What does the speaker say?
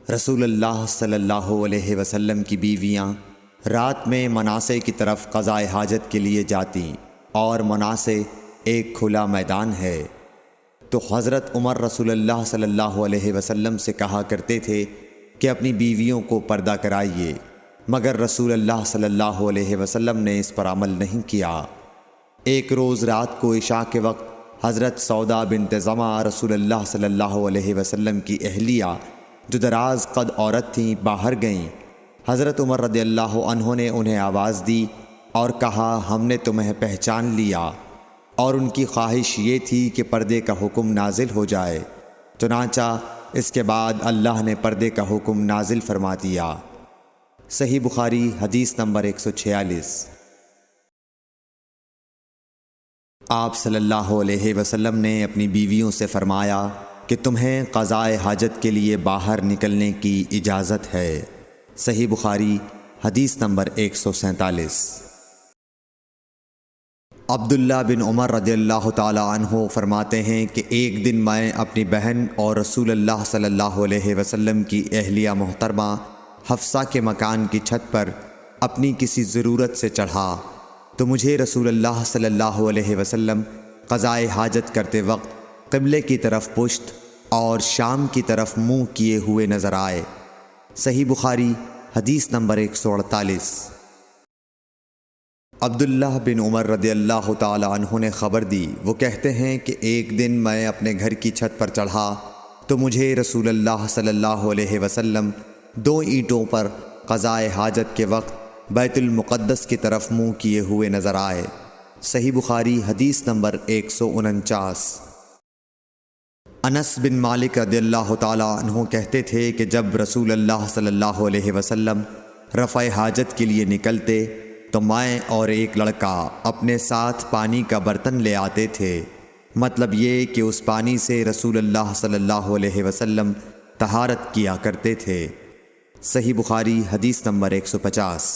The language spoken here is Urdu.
رسول اللہ صلی اللہ علیہ وسلم کی بیویاں رات میں مناصے کی طرف قضائے حاجت کے لیے جاتیں اور مناصے ایک کھلا میدان ہے، تو حضرت عمر رسول اللہ صلی اللہ علیہ وسلم سے کہا کرتے تھے کہ اپنی بیویوں کو پردہ کرائیے، مگر رسول اللہ صلی اللہ علیہ وسلم نے اس پر عمل نہیں کیا۔ ایک روز رات کو عشاء کے وقت حضرت سودا بنت زمعہ رسول اللہ صلی اللہ علیہ وسلم کی اہلیہ جو دراز قد عورت تھیں باہر گئیں۔ حضرت عمر رضی اللہ عنہ نے انہیں آواز دی اور کہا ہم نے تمہیں پہچان لیا، اور ان کی خواہش یہ تھی کہ پردے کا حکم نازل ہو جائے، چنانچہ اس کے بعد اللہ نے پردے کا حکم نازل فرما دیا۔ صحیح بخاری حدیث نمبر 146۔ آپ صلی اللہ علیہ وسلم نے اپنی بیویوں سے فرمایا کہ تمہیں قضائے حاجت کے لیے باہر نکلنے کی اجازت ہے۔ صحیح بخاری حدیث نمبر 147۔ عبداللہ بن عمر رضی اللہ تعالی عنہ فرماتے ہیں کہ ایک دن میں اپنی بہن اور رسول اللہ صلی اللہ علیہ وسلم کی اہلیہ محترمہ حفصہ کے مکان کی چھت پر اپنی کسی ضرورت سے چڑھا، تو مجھے رسول اللہ صلی اللہ علیہ وسلم قضائے حاجت کرتے وقت قبلے کی طرف پشت اور شام کی طرف منہ کیے ہوئے نظر آئے۔ صحیح بخاری حدیث نمبر 148۔ عبداللہ بن عمر رضی اللہ تعالی عنہ نے خبر دی، وہ کہتے ہیں کہ ایک دن میں اپنے گھر کی چھت پر چڑھا تو مجھے رسول اللہ صلی اللہ علیہ وسلم 2 اینٹوں پر قضائے حاجت کے وقت بیت المقدس کی طرف منہ کیے ہوئے نظر آئے۔ صحیح بخاری حدیث نمبر 149۔ انس بن مالک رضی اللہ تعالی عنہ کہتے تھے کہ جب رسول اللہ صلی اللہ علیہ وسلم رفع حاجت کے لیے نکلتے تو میں اور ایک لڑکا اپنے ساتھ پانی کا برتن لے آتے تھے، مطلب یہ کہ اس پانی سے رسول اللہ صلی اللہ علیہ وسلم طہارت کیا کرتے تھے۔ صحیح بخاری حدیث نمبر 150۔